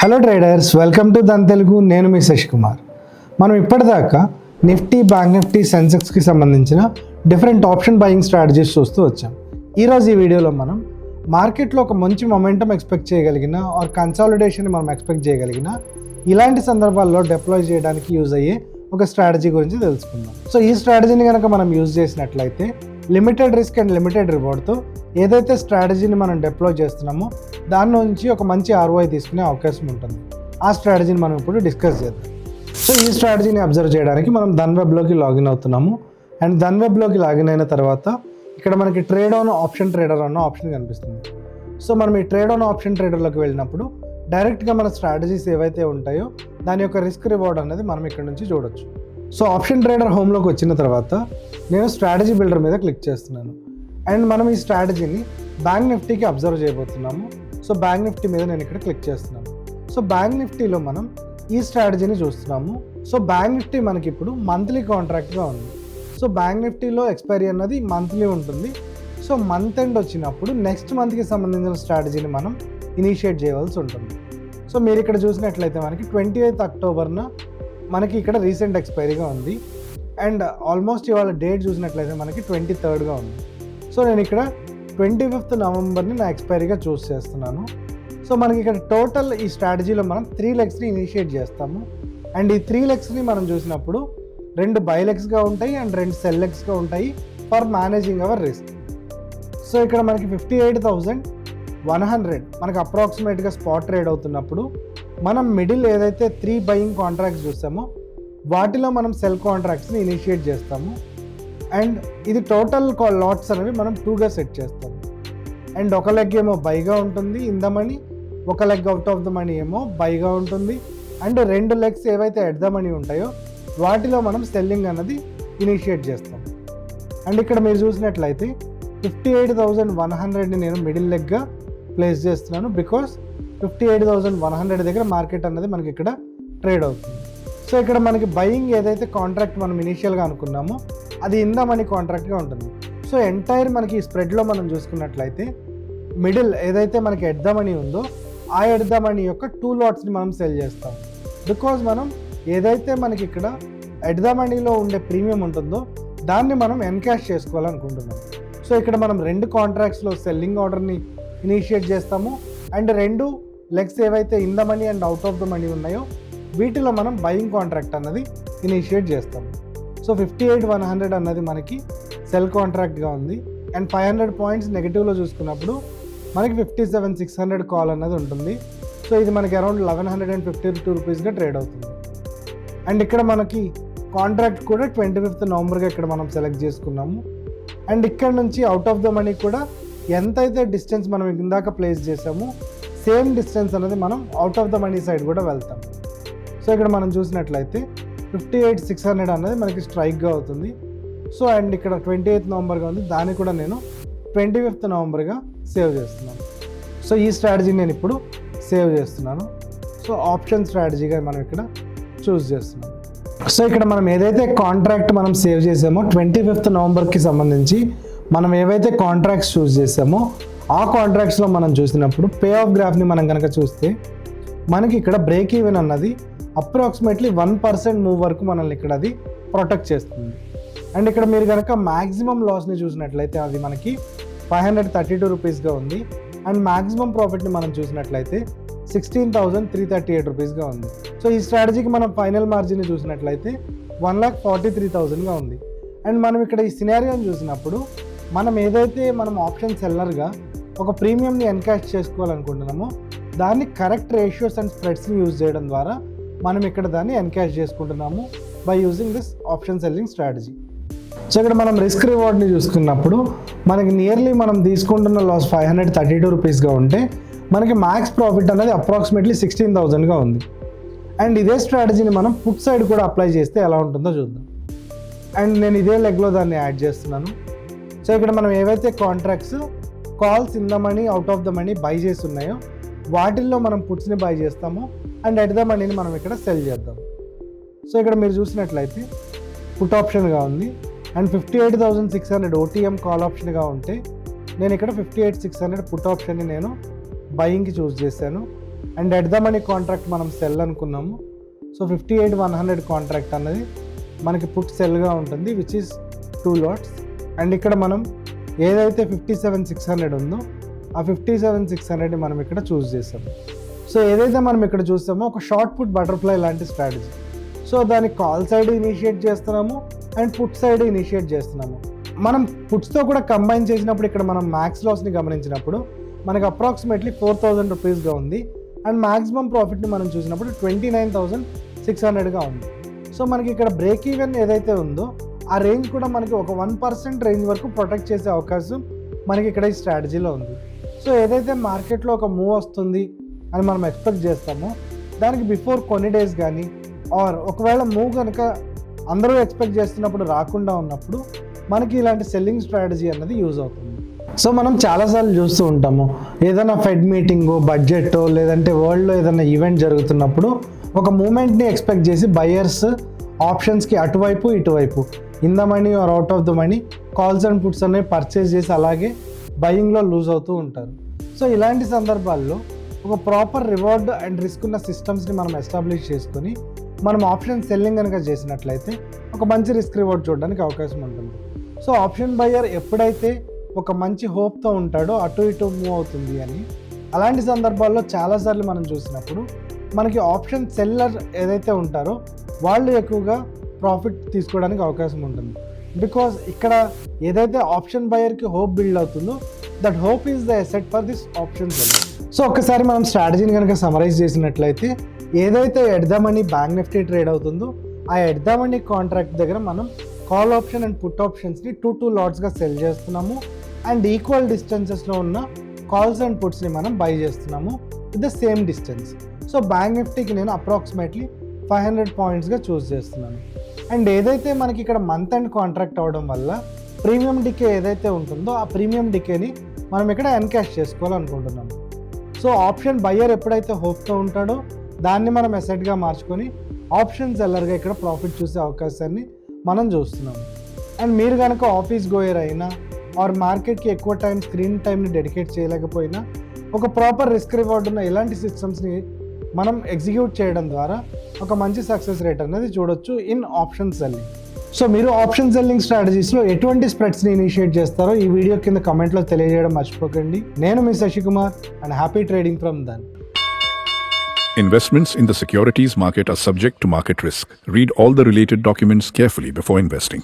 Hello traders, welcome to Dhan Telugu. నేను మీ శశి కుమార్. మనం ఇప్పటిదాకా నిఫ్టీ, బ్యాంక్ నిఫ్టీ, సెన్సెక్స్కి సంబంధించిన డిఫరెంట్ ఆప్షన్ బయింగ్ స్ట్రాటజీస్ చూస్తూ వచ్చాం. ఈరోజు ఈ వీడియోలో మనం మార్కెట్లో ఒక మంచి మొమెంటం ఎక్స్పెక్ట్ చేయగలిగిన ఆర్ కన్సాలిడేషన్ మనం ఎక్స్పెక్ట్ చేయగలిగిన ఇలాంటి సందర్భాల్లో డిప్లాయ్ చేయడానికి యూజ్ అయ్యే ఒక స్ట్రాటజీ గురించి తెలుసుకుందాం. సో ఈ స్ట్రాటజీని కనుక మనం యూజ్ చేసినట్లయితే లిమిటెడ్ రిస్క్ అండ్ లిమిటెడ్ రివార్డ్తో ఏదైతే స్ట్రాటజీని మనం డిప్లాయ్ చేస్తున్నామో దాని నుంచి ఒక మంచి ROI తీసుకునే అవకాశం ఉంటుంది. ఆ స్ట్రాటజీని మనం ఇప్పుడు డిస్కస్ చేద్దాం. సో ఈ స్ట్రాటజీని అబ్జర్వ్ చేయడానికి మనం ధన్ వెబ్లోకి లాగిన్ అవుతున్నాము. అండ్ ధన్ వెబ్లోకి లాగిన్ అయిన తర్వాత ఇక్కడ మనకి ట్రేడ్ ఆన్ ఆప్షన్ ట్రేడర్ అన్న ఆప్షన్ కనిపిస్తుంది. సో మనం ఈ ట్రేడ్ ఆన్ ఆప్షన్ ట్రేడర్లోకి వెళ్ళినప్పుడు డైరెక్ట్గా మన స్ట్రాటజీస్ ఏవైతే ఉంటాయో దాని యొక్క రిస్క్ రివార్డ్ అనేది మనం ఇక్కడ నుంచి చూడొచ్చు. సో ఆప్షన్ ట్రేడర్ హోమ్లోకి వచ్చిన తర్వాత నేను స్ట్రాటజీ బిల్డర్ మీద క్లిక్ చేస్తున్నాను. అండ్ మనం ఈ స్ట్రాటజీని బ్యాంక్ నిఫ్టీకి అబ్జర్వ్ చేయబోతున్నాము. సో బ్యాంక్ నిఫ్టీ మీద నేను ఇక్కడ క్లిక్ చేస్తున్నాను. సో బ్యాంక్ నిఫ్టీలో మనం ఈ స్ట్రాటజీని చూస్తున్నాము. సో బ్యాంక్ నిఫ్టీ మనకి ఇప్పుడు మంత్లీ కాంట్రాక్ట్గా ఉంది. సో బ్యాంక్ నిఫ్టీలో ఎక్స్పైరీ అన్నది మంత్లీ ఉంటుంది. సో మంత్ ఎండ్ వచ్చినప్పుడు నెక్స్ట్ మంత్కి సంబంధించిన స్ట్రాటజీని మనం ఇనిషియేట్ చేయవలసి ఉంటుంది. సో మీరు ఇక్కడ చూసినట్లయితే మనకి 28th అక్టోబర్న మనకి ఇక్కడ రీసెంట్ ఎక్స్పైరీగా ఉంది. అండ్ ఆల్మోస్ట్ ఇవాళ డేట్ చూసినట్లయితే మనకి 23గా ఉంది. సో నేను ఇక్కడ 25th నవంబర్ని నా ఎక్స్పైరీగా చూస్ చేస్తున్నాను. సో మనకి ఇక్కడ టోటల్ ఈ స్ట్రాటజీలో మనం 3 లెగ్స్ని ఇనిషియేట్ చేస్తాము. అండ్ ఈ 3 లెగ్స్ని మనం చూసినప్పుడు 2 బై లెగ్స్గా ఉంటాయి అండ్ 2 సెల్ లెగ్స్గా ఉంటాయి for managing our risk. So ఇక్కడ మనకి 58,100 మనకి అప్రాక్సిమేట్గా స్పాట్ ట్రేడ్ అవుతున్నప్పుడు మనం మిడిల్ ఏదైతే 3 బయింగ్ కాంట్రాక్ట్స్ చూస్తామో వాటిలో మనం సెల్ కాంట్రాక్ట్స్ని ఇనిషియేట్ చేస్తాము. అండ్ ఇది టోటల్ లాట్స్ అనేవి మనం 2గా సెట్ చేస్తాము. అండ్ ఒక లెగ్ ఏమో బైగా ఉంటుంది ఇన్ ద మనీ, ఒక leg out of the money ఏమో బైగా ఉంటుంది. అండ్ 2 లెగ్స్ ఏవైతే ఎట్ ద మనీ ఉంటాయో వాటిలో మనం సెల్లింగ్ అన్నది ఇనిషియేట్ చేస్తాం. అండ్ ఇక్కడ మీరు చూసినట్లయితే 58,100ని నేను మిడిల్ లెగ్గా ప్లేస్ చేస్తున్నాను. బికాస్ 58,100 దగ్గర మార్కెట్ అన్నది మనకి ఇక్కడ ట్రేడ్ అవుతుంది. సో ఇక్కడ మనకి బయింగ్ ఏదైతే కాంట్రాక్ట్ మనం ఇనీషియల్గా అనుకున్నామో అది ఇన్ ద మనీ కాంట్రాక్ట్గా ఉంటుంది. సో ఎంటైర్ మనకి ఈ స్ప్రెడ్లో మనం చూసుకున్నట్లయితే మిడిల్ ఏదైతే మనకి ఎట్ ద మనీ ఉందో ఆ ఎట్ ద మనీ యొక్క 2 లాట్స్ని మనం సెల్ చేస్తాం. బికాజ్ మనం ఏదైతే మనకి ఇక్కడ ఎట్ ద మనీలో ఉండే ప్రీమియం ఉంటుందో దాన్ని మనం ఎన్కాష్ చేసుకోవాలనుకుంటున్నాం. సో ఇక్కడ మనం 2 కాంట్రాక్ట్స్లో సెల్లింగ్ ఆర్డర్ని ఇనిషియేట్ చేస్తాము. అండ్ 2 లెగ్స్ ఏవైతే in the money and out of the money ఉన్నాయో వీటిలో మనం బయింగ్ కాంట్రాక్ట్ అన్నది ఇనిషియేట్ చేస్తాము. సో 58,100 అన్నది మనకి సెల్ కాంట్రాక్ట్గా ఉంది. అండ్ 500 పాయింట్స్ నెగిటివ్లో చూసుకున్నప్పుడు మనకి 57,600 కాల్ అన్నది ఉంటుంది. సో ఇది మనకి అరౌండ్ 1,152 రూపీస్గా ట్రేడ్ అవుతుంది. అండ్ ఇక్కడ మనకి కాంట్రాక్ట్ కూడా 25th నవంబర్గా ఇక్కడ మనం సెలెక్ట్ చేసుకున్నాము. అండ్ ఇక్కడ నుంచి అవుట్ ఆఫ్ ద మనీ కూడా ఎంతైతే డిస్టెన్స్ మనం ఇందాక ప్లేస్ చేసామో సేమ్ డిస్టెన్స్ అనేది మనం out of the money side కూడా వెళ్తాం. సో ఇక్కడ మనం చూసినట్లయితే 58,600 అన్నది మనకి స్ట్రైక్గా అవుతుంది. సో అండ్ ఇక్కడ 28th నవంబర్గా ఉంది, దాన్ని కూడా నేను 25th నవంబర్గా సేవ్ చేస్తున్నాను. సో ఈ స్ట్రాటజీ నేను ఇప్పుడు సేవ్ చేస్తున్నాను. సో ఆప్షన్ స్ట్రాటజీగా మనం ఇక్కడ చూస్ చేస్తున్నాం. సో ఇక్కడ మనం ఏదైతే కాంట్రాక్ట్ మనం సేవ్ చేసామో 25th నవంబర్కి సంబంధించి మనం ఏవైతే కాంట్రాక్ట్స్ చూస్ చేసామో ఆ కాంట్రాక్ట్స్లో మనం చూసినప్పుడు పే ఆఫ్ గ్రాఫ్ని మనం కనుక చూస్తే మనకి ఇక్కడ బ్రేక్ ఈవెన్ అన్నది అప్రాక్సిమేట్లీ 1% మూవ్ వరకు మనల్ని ఇక్కడ అది ప్రొటెక్ట్ చేస్తుంది. అండ్ ఇక్కడ మీరు కనుక మ్యాక్సిమం లాస్ని చూసినట్లయితే అది మనకి 532 రూపీస్గా ఉంది. అండ్ మ్యాక్సిమం ప్రాఫిట్ని మనం చూసినట్లయితే 16,338 రూపీస్గా ఉంది. సో ఈ స్ట్రాటజీకి మనం ఫైనల్ మార్జిన్ని చూసినట్లయితే 1,43,000గా ఉంది. అండ్ మనం ఇక్కడ ఈ సినారియోని చూసినప్పుడు మనం ఏదైతే మనం ఆప్షన్ సెల్లర్గా ఒక ప్రీమియంని ఎన్కాష్ చేసుకోవాలనుకుంటున్నామో దాన్ని కరెక్ట్ రేషియోస్ అండ్ స్ప్రెడ్స్ని యూజ్ చేయడం ద్వారా మనం ఇక్కడ దాన్ని ఎన్కాష్ చేసుకుంటున్నాము by using this option selling strategy. So ఇక్కడ మనం రిస్క్ రివార్డ్ని చూసుకున్నప్పుడు మనకి నియర్లీ మనం తీసుకుంటున్న లాస్ 532 రూపీస్గా ఉంటే మనకి మ్యాక్స్ ప్రాఫిట్ అనేది అప్రాక్సిమేట్లీ 16,000గా ఉంది. అండ్ ఇదే స్ట్రాటజీని మనం పుట్ సైడ్ కూడా అప్లై చేస్తే ఎలా ఉంటుందో చూద్దాం. అండ్ నేను ఇదే లెగ్లో దాన్ని యాడ్ చేస్తున్నాను. సో ఇక్కడ మనం ఏవైతే contracts calls in the money out of the money by చేసి ఉన్నాయో వాటిల్లో మనం పుట్స్ని బై చేస్తాము అండ్ ఎట్ ద మనీని మనం ఇక్కడ సెల్ చేద్దాం. సో ఇక్కడ మీరు చూసినట్లయితే పుట్ ఆప్షన్గా ఉంది అండ్ 58,600 OTM కాల్ ఆప్షన్గా ఉంటే నేను ఇక్కడ 58,600 పుట్ ఆప్షన్ని నేను బయింగ్కి చూస్ చేశాను. And at the money contract మనం సెల్ అనుకున్నాము. సో 58,100 కాంట్రాక్ట్ అన్నది మనకి పుట్ సెల్గా ఉంటుంది, విచ్ ఈస్ 2 lots. అండ్ ఇక్కడ మనం ఏదైతే 57,600 ఉందో ఆ 57,600 మనం ఇక్కడ చూస్ చేసాం. సో ఏదైతే మనం ఇక్కడ చూస్తామో ఒక షార్ట్ పుట్ బటర్ఫ్లై లాంటి స్ట్రాటజీ. సో దానికి కాల్ సైడ్ ఇనిషియేట్ చేస్తున్నాము అండ్ పుట్ సైడ్ ఇనిషియేట్ చేస్తున్నాము. మనం పుట్స్తో కూడా కంబైన్ చేసినప్పుడు ఇక్కడ మనం మ్యాక్స్ లాస్ని గమనించినప్పుడు మనకి అప్రాక్సిమేట్లీ 4,000 రూపీస్గా ఉంది. అండ్ మ్యాక్సిమం ప్రాఫిట్ని మనం చూసినప్పుడు 29,600గా ఉంది. సో మనకి ఇక్కడ బ్రేక్ ఈవెన్ ఏదైతే ఉందో ఆ రేంజ్ కూడా మనకి ఒక 1% రేంజ్ వరకు ప్రొటెక్ట్ చేసే అవకాశం మనకి ఇక్కడ ఈ స్ట్రాటజీలో ఉంది. సో ఏదైతే మార్కెట్లో ఒక మూవ్ వస్తుంది అని మనం ఎక్స్పెక్ట్ చేస్తామో దానికి బిఫోర్ కొన్ని డేస్ కానీ ఆర్ ఒకవేళ మూవ్ కనుక అందరూ ఎక్స్పెక్ట్ చేస్తున్నప్పుడు రాకుండా ఉన్నప్పుడు మనకి ఇలాంటి సెల్లింగ్ స్ట్రాటజీ అన్నది యూజ్ అవుతుంది. సో మనం చాలాసార్లు చూస్తూ ఉంటాము, ఏదైనా ఫెడ్ మీటింగో బడ్జెట్టో లేదంటే వరల్డ్లో ఏదైనా ఈవెంట్ జరుగుతున్నప్పుడు ఒక మూమెంట్ని ఎక్స్పెక్ట్ చేసి బయర్స్ ఆప్షన్స్కి అటువైపు ఇటువైపు in the money are out of the money calls and puts అనేవి పర్చేస్ చేసి అలాగే బయింగ్లో లూజ్ అవుతూ ఉంటారు. సో ఇలాంటి సందర్భాల్లో ఒక ప్రాపర్ రివార్డ్ అండ్ రిస్క్ ఉన్న సిస్టమ్స్ని మనం ఎస్టాబ్లిష్ చేసుకొని మనం ఆప్షన్ సెల్లింగ్ కనుక చేసినట్లయితే ఒక మంచి రిస్క్ రివార్డ్ చూడడానికి అవకాశం ఉంటుంది. సో ఆప్షన్ బయ్యర్ ఎప్పుడైతే ఒక మంచి హోప్తో ఉంటాడో అటు ఇటు మూవ్ అవుతుంది అని, అలాంటి సందర్భాల్లో చాలాసార్లు మనం చూసినప్పుడు మనకి ఆప్షన్ సెల్లర్ ఏదైతే ఉంటారో వాళ్ళు ఎక్కువగా ప్రాఫిట్ తీసుకోవడానికి అవకాశం ఉంటుంది. బికాజ్ ఇక్కడ ఏదైతే ఆప్షన్ బయర్కి హోప్ బిల్డ్ అవుతుందో that hope is the asset for this option seller. So ఒక్కసారి మనం స్ట్రాటజీని కనుక సమరైజ్ చేసినట్లయితే ఏదైతే at the money bank Nifty trade అవుతుందో ఆ ఎట్ ద మనీ కాంట్రాక్ట్ దగ్గర మనం కాల్ ఆప్షన్ అండ్ పుట్ ఆప్షన్స్ని 2 lotsగా సెల్ చేస్తున్నాము అండ్ ఈక్వల్ డిస్టెన్సెస్లో ఉన్న కాల్స్ అండ్ పుట్స్ని మనం బై చేస్తున్నాము with the same distance. So bank నిఫ్టీకి నేను అప్రాక్సిమేట్లీ 500 పాయింట్స్గా చూస్ చేస్తున్నాను. అండ్ ఏదైతే మనకి ఇక్కడ మంత్ అండ్ కాంట్రాక్ట్ అవ్వడం వల్ల ప్రీమియం డికే ఏదైతే ఉంటుందో ఆ ప్రీమియం డికేని మనం ఇక్కడ ఎన్కాష్ చేసుకోవాలనుకుంటున్నాము. సో ఆప్షన్ బయ్యర్ ఎప్పుడైతే హోప్తో ఉంటాడో దాన్ని మనం ఎసెట్గా మార్చుకొని ఆప్షన్ సెల్లర్గా ఇక్కడ ప్రాఫిట్ చూసే అవకాశాన్ని మనం చూస్తున్నాము. అండ్ మీరు కనుక ఆఫీస్ గోయర్ అయినా ఆర్ మార్కెట్కి ఎక్కువ స్క్రీన్ టైంని డెడికేట్ చేయలేకపోయినా ఒక ప్రాపర్ రిస్క్ రివార్డ్ ఉన్న ఇలాంటి సిస్టమ్స్ని మనం ఎగ్జిక్యూట్ చేయడం ద్వారా ఒక మంచి సక్సెస్ రేట్ అనేది చూడొచ్చు ఇన్ ఆప్షన్ సెల్లింగ్. సో మీరు ఆప్షన్ సెల్లింగ్ స్ట్రాటజీస్లో ఎటువంటి స్ప్రెడ్స్ని ఇనిషియేట్ చేస్తారో ఈ వీడియో కింద కమెంట్లో తెలియజేయడం మర్చిపోకండి. నేను మీ Shashikumar and happy trading from Dhan. Investments in the securities market are subject to market risk. Read all the related documents carefully before investing.